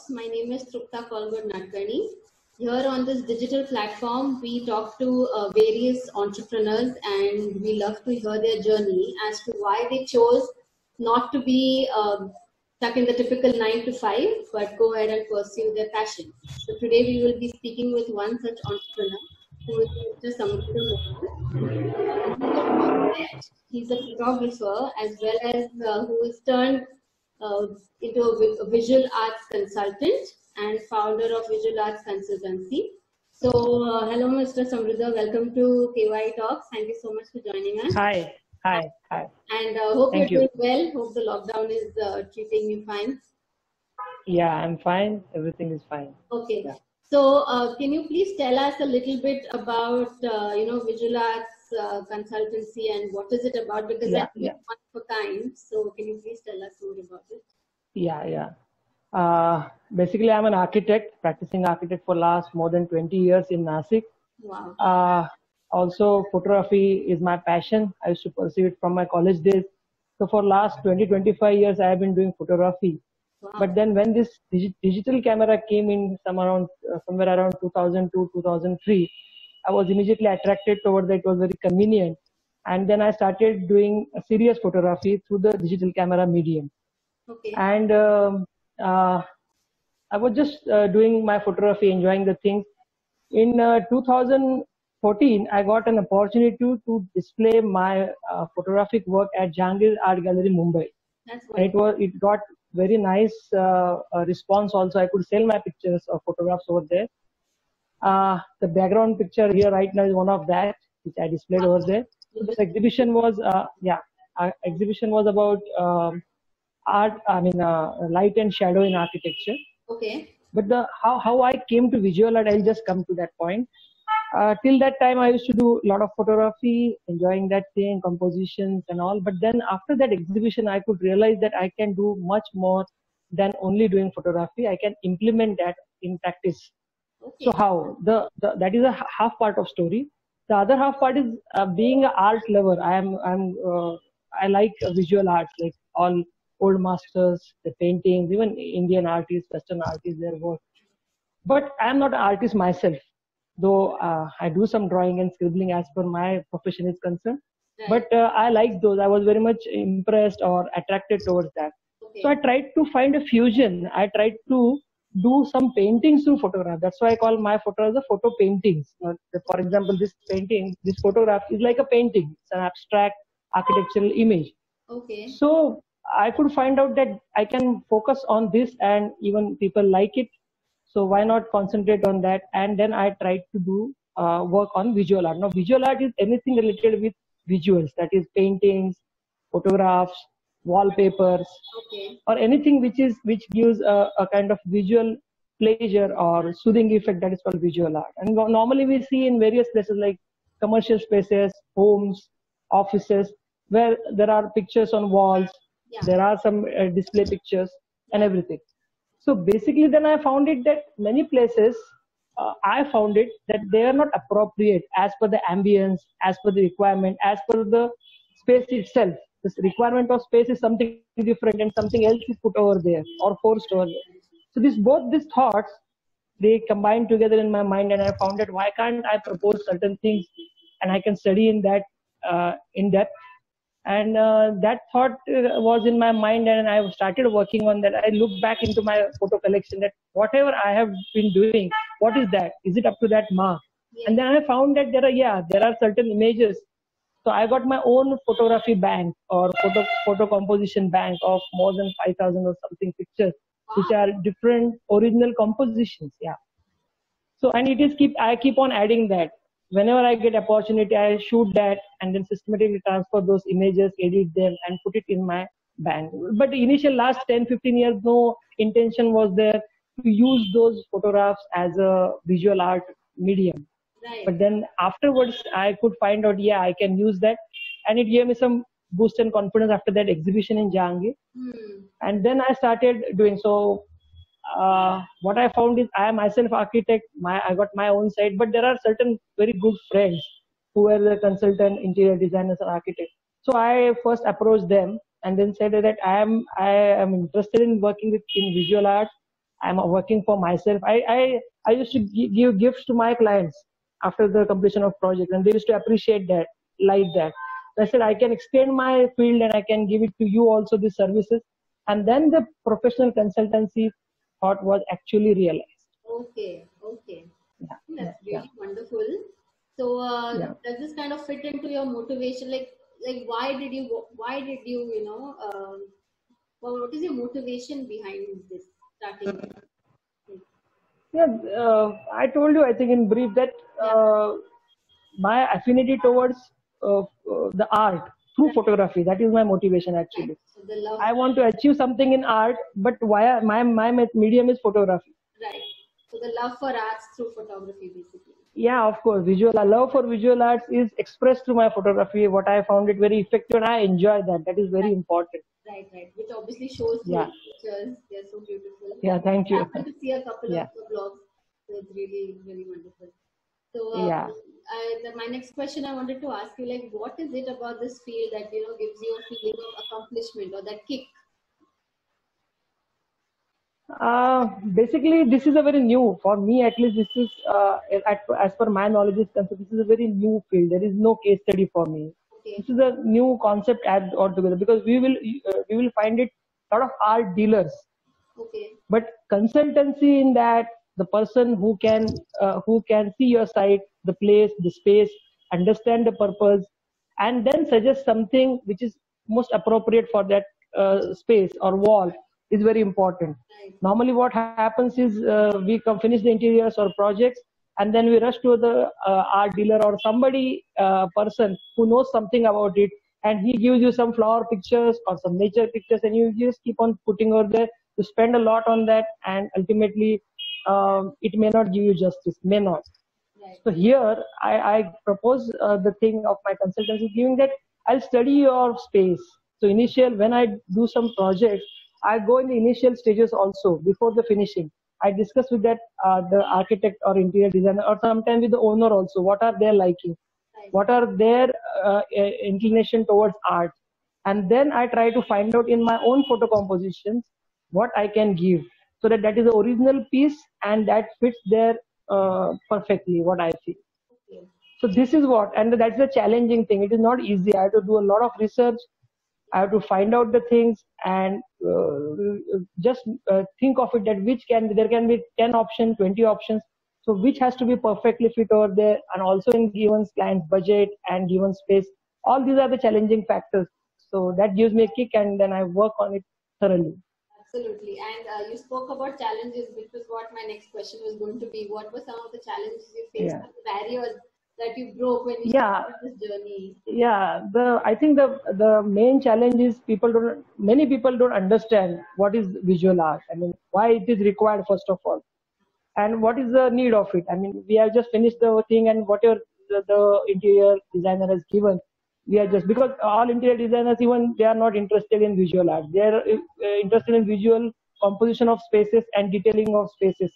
Talks. My name is Trupta Kolgod Nadkarni. Here on this digital platform, we talk to various entrepreneurs and we love to hear their journey as to why they chose not to be stuck in the typical 9 to 5, but go ahead and pursue their passion. So today we will be speaking with one such entrepreneur who is Mr. Samruddha Mohan. He's a photographer as well as who is turned into a visual arts consultant and founder of Visual Arts Consultancy. So, hello, Mr. Samruddha. Welcome to KY Talks. Thank you so much for joining us. Hi. And hope you're doing well. Hope the lockdown is treating you fine. Yeah, I'm fine. Everything is fine. Okay. Yeah. So, can you please tell us a little bit about, Visual Arts Consultancy and what is it about? Because that's one of a kind. So, can you please tell us more about it? Yeah. Basically, I'm an architect, practicing architect for last more than 20 years in Nashik. Wow. Also, photography is my passion. I used to pursue it from my college days. So for last 20-25 years, I have been doing photography. Wow. But then when this digital camera came in somewhere around 2002, 2003, I was immediately attracted towards that. It was very convenient. And then I started doing a serious photography through the digital camera medium. Okay. And I was just doing my photography, enjoying the things. In 2014, I got an opportunity to display my photographic work at Jahangir Art Gallery, Mumbai. That's and it got very nice response also. I could sell my pictures or photographs over there. The background picture here right now is one of that, which I displayed over there. So this exhibition was, exhibition was about light and shadow in architecture. Okay. But how I came to visual art, I'll just come to that point. Till that time, I used to do a lot of photography, enjoying that thing, compositions and all. But then after that exhibition, I could realize that I can do much more than only doing photography. I can implement that in practice. Okay. So how? That is a half part of story. The other half part is being an art lover. I like visual arts, like all old masters, the paintings, even Indian artists, Western artists, their work. But I am not an artist myself, though I do some drawing and scribbling as per my profession is concerned. Right. But I like those. I was very much impressed or attracted towards that. Okay. So I tried to find a fusion. I tried to do some paintings through photograph. That's why I call my photographs the photo paintings. For example, this painting, this photograph is like a painting. It's an abstract architectural image. Okay. So I could find out that I can focus on this and even people like it. So why not concentrate on that? And then I tried to do work on visual art. Now visual art is anything related with visuals, that is paintings, photographs, wallpapers, Okay. or anything which gives a kind of visual pleasure or soothing effect, that is called visual art. And normally we see in various places like commercial spaces, homes, offices, where there are pictures on walls. Yeah. There are some display pictures and everything. So basically then I found it that many places, I found it that they are not appropriate as per the ambience, as per the requirement, as per the space itself. This requirement of space is something different and something else is put over there or forced over there. So both these thoughts, they combined together in my mind, and I found that why can't I propose certain things and I can study in that in depth. And that thought was in my mind, and I started working on that. I looked back into my photo collection that whatever I have been doing, what is that? Is it up to that mark? Yeah. And then I found that there are certain images. So I got my own photography bank or photo composition bank of more than 5,000 or something pictures, which are different original compositions. Yeah. So and I keep on adding that. Whenever I get opportunity, I shoot that and then systematically transfer those images, edit them, and put it in my bank. But the initial last 10-15 years, no intention was there to use those photographs as a visual art medium. Right. But then afterwards, I could find out, I can use that. And it gave me some boost and confidence after that exhibition in Jahangir. And then I started doing so. What I found is I am myself architect. I got my own site, but there are certain very good friends who were the consultant, interior designers, and architects. So I first approached them and then said that I am interested in working in visual art. I'm working for myself. I used to give gifts to my clients after the completion of project, and they used to appreciate that, like that. I said I can extend my field and I can give it to you also, these services. And then the professional consultancy thought was actually realized. Okay, okay. Yeah, That's yeah, really wonderful. So, yeah. does this kind of fit into your motivation? Like why did you, well, what is your motivation behind this starting? Yeah, I told you, I think in brief, that Yeah, my affinity towards the art through right, photography, that is my motivation right. actually. So the love, I want to achieve something in art, but via my medium is photography. right. So the love for arts through photography, basically. Yeah, of course, visual love for visual arts is expressed through my photography. What I found it very effective, and I enjoy that. That is very important. Right, right. Which obviously shows through Yeah, the pictures. They're so beautiful. yeah. Thank I you. happened to see a couple of Yeah, the blogs. So it's really, really wonderful. So, yeah. my next question I wanted to ask you, like, what is it about this field that gives you a feeling of accomplishment or that kick? Basically, this is a very new, for me at least, this is, as per my knowledge is concerned, this is a very new field. There is no case study for me. Okay, This is a new concept add altogether, because we will find it a lot of art dealers, okay, but consultancy in that, the person who can see your site, the place, the space, understand the purpose, and then suggest something which is most appropriate for that space or wall, is very important. right, Normally what happens is, we come finish the interiors or projects, and then we rush to the art dealer or somebody, person who knows something about it, and he gives you some flower pictures or some nature pictures, and you just keep on putting over there. You spend a lot on that, and ultimately it may not give you justice, may not. right, So here I propose the thing of my consultancy, giving that I'll study your space. So initial, when I do some projects, I go in the initial stages also before the finishing. I discuss with that the architect or interior designer, or sometimes with the owner also. What are their liking? right, What are their inclination towards art? And then I try to find out in my own photo compositions what I can give, so that that is the original piece and that fits there perfectly, what I feel. okay, So this is what, and that's the challenging thing. It is not easy. I have to do a lot of research. I have to find out the things, and just think of it that there can be 10 options, 20 options. So which has to be perfectly fit over there, and also in given client's budget and given space. All these are the challenging factors. So that gives me a kick, and then I work on it thoroughly. absolutely. And you spoke about challenges, which was what my next question was going to be. What were some of the challenges you faced, Yeah. or the barriers that you broke when you Yeah. started this journey? Yeah, I think the main challenge is many people don't understand what is visual art. I mean, why it is required first of all, and what is the need of it. I mean, we have just finished the thing, and whatever the interior designer has given, we are just, because all interior designers, even they are not interested in visual art. They are interested in visual composition of spaces and detailing of spaces.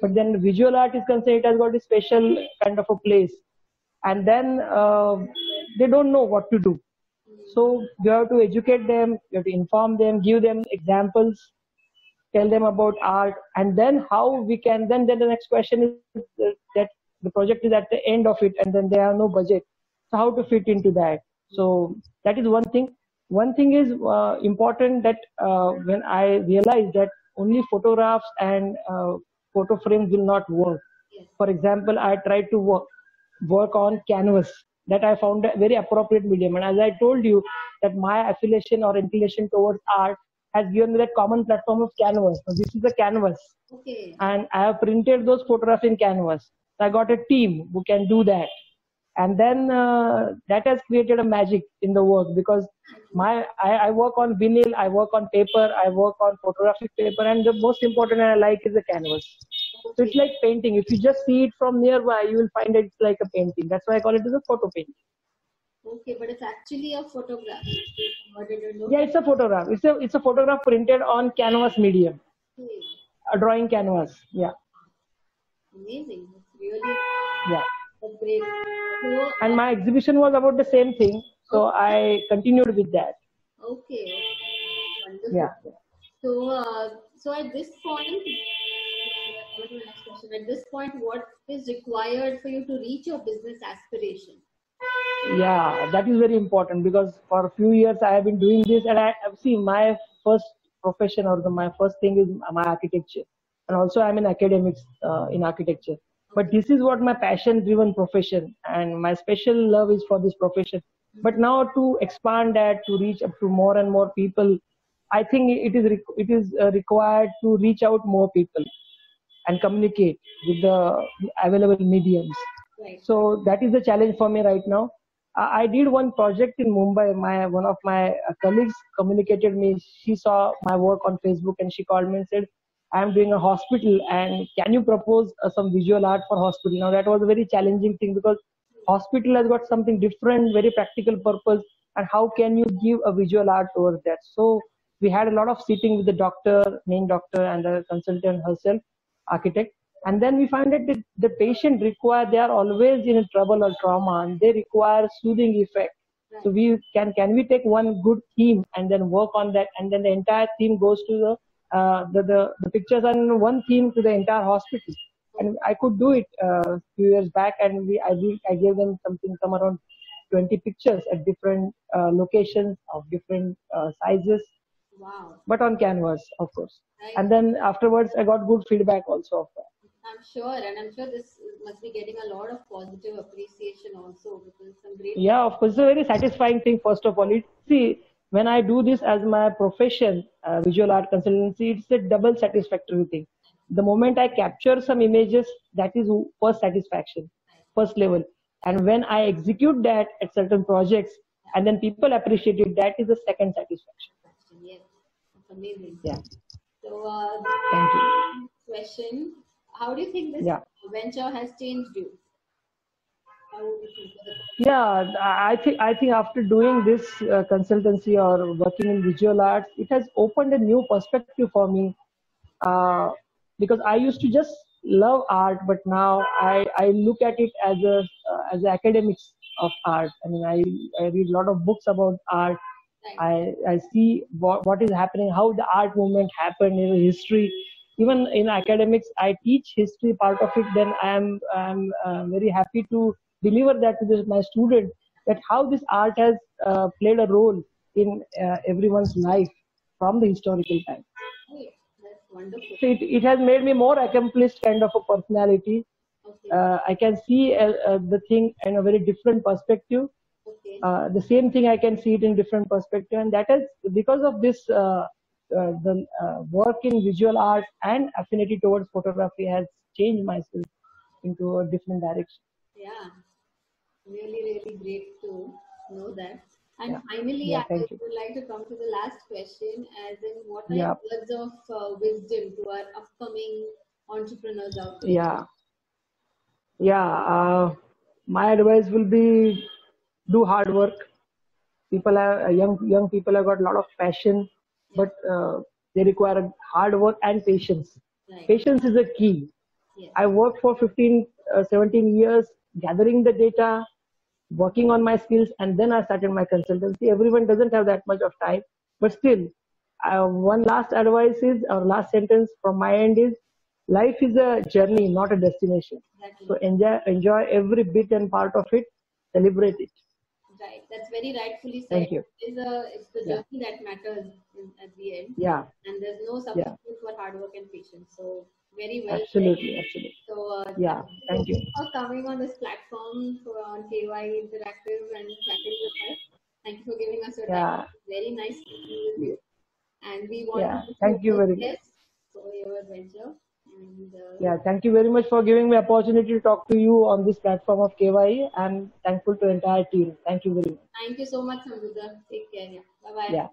But then visual art is concerned, it has got a special kind of a place, and then they don't know what to do. So you have to educate them, you have to inform them, give them examples, tell them about art, and then how we can. Then the next question is that the project is at the end of it, and then they have no budget. So how to fit into that? So that is one thing. One thing is important, that when I realized that only photographs and photo frames will not work. Yes, For example, I tried to work on canvas, that I found a very appropriate medium. And as I told you, that my affiliation or inclination towards art has given me that common platform of canvas. So this is a canvas, okay, and I have printed those photographs in canvas. So I got a team who can do that, and then that has created a magic in the work, because I work on vinyl, I work on paper, I work on photographic paper, and the most important I like is the canvas. So okay, it's like painting. If you just see it from nearby, you will find it's like a painting. That's why I call it as a photo painting. okay. But it's actually a photograph. What did you know? Yeah, it's a photograph. It's a photograph printed on canvas medium, Okay, a drawing canvas. Yeah, amazing. It's really yeah. that's great. So, And my exhibition was about the same thing, so I continued with that. okay, okay, wonderful. Yeah, So, so at this point, coming to the next question. At this point, what is required for you to reach your business aspiration? Yeah, that is very important because for a few years I have been doing this, and I see my first profession or my first thing is my architecture, and also I'm in academics in architecture. But this is what my passion-driven profession, and my special love is for this profession. But now to expand that to reach up to more and more people, I think it is required to reach out more people and communicate with the available mediums. Right. So that is the challenge for me right now. I did one project in Mumbai. One of my colleagues communicated me. She saw my work on Facebook and she called me and said, "I am doing a hospital, and can you propose some visual art for hospital?" Now that was a very challenging thing because hospital has got something different, very practical purpose, and how can you give a visual art over that? So we had a lot of sitting with the doctor, main doctor, and the consultant herself, architect, and then we find that the patient require, they are always in a trouble or trauma, and they require soothing effect. So we can we take one good theme and then work on that, and then the entire theme goes to the pictures and one theme to the entire hospital. And I could do it a few years back, and I gave them some around 20 pictures at different locations of different sizes, Wow. but on canvas, of course. Right. And then afterwards, I got good feedback also of that. I'm sure, and I'm sure this must be getting a lot of positive appreciation also because some great. Yeah, of course, it's a very satisfying thing. First of all, see, when I do this as my profession, visual art consultancy, it's a double satisfactory thing. The moment I capture some images, that is first satisfaction, first level. And when I execute that at certain projects, and then people appreciate it, that is the second satisfaction. Yes, it's amazing. Yeah. So, Thank you. question: how do you think this venture has changed you? How would you think of it? Yeah, I think after doing this consultancy or working in visual arts, it has opened a new perspective for me. Because I used to just love art, but now I look at it as academics of art. I mean, I read a lot of books about art. I see what is happening, how the art movement happened in history. Even in academics, I teach history part of it. Then I'm very happy to deliver that to my students, that how this art has played a role in everyone's life from the historical time. That's wonderful. So it has made me more accomplished kind of a personality. Okay. I can see the thing in a very different perspective. Okay. The same thing I can see it in different perspective, and that is because of this. The work in visual art and affinity towards photography has changed myself into a different direction. Yeah, really, really great to know that. And finally, Yeah, I thank you. would like to come to the last question, as in what are Yeah. your words of wisdom to our upcoming entrepreneurs out there? My advice will be do hard work. People are young people have got a lot of passion, but they require hard work and patience. Right. Patience is a key. Yes. I worked for 15, 17 years gathering the data, working on my skills, and then I started my consultancy. Everyone doesn't have that much of time, but still, one last advice is, or last sentence from my end is, life is a journey, not a destination. Exactly. So enjoy every bit and part of it, celebrate it. Right. That's very rightfully said. Thank you. It's the journey that matters at the end. Yeah, And there's no substitute for hard work and patience. So very well absolutely, said. absolutely. So Yeah, thank you. for coming on this platform on KY Interactive and chatting with us. Thank you for giving us your time. Very nice speaking with you. And we want to Thank you very much. best for your venture. And Thank you very much for giving me opportunity to talk to you on this platform of KYE. I'm thankful to the entire team. Thank you very much. Thank you so much, Samruddha. Take care. Yeah. Bye bye. Yeah.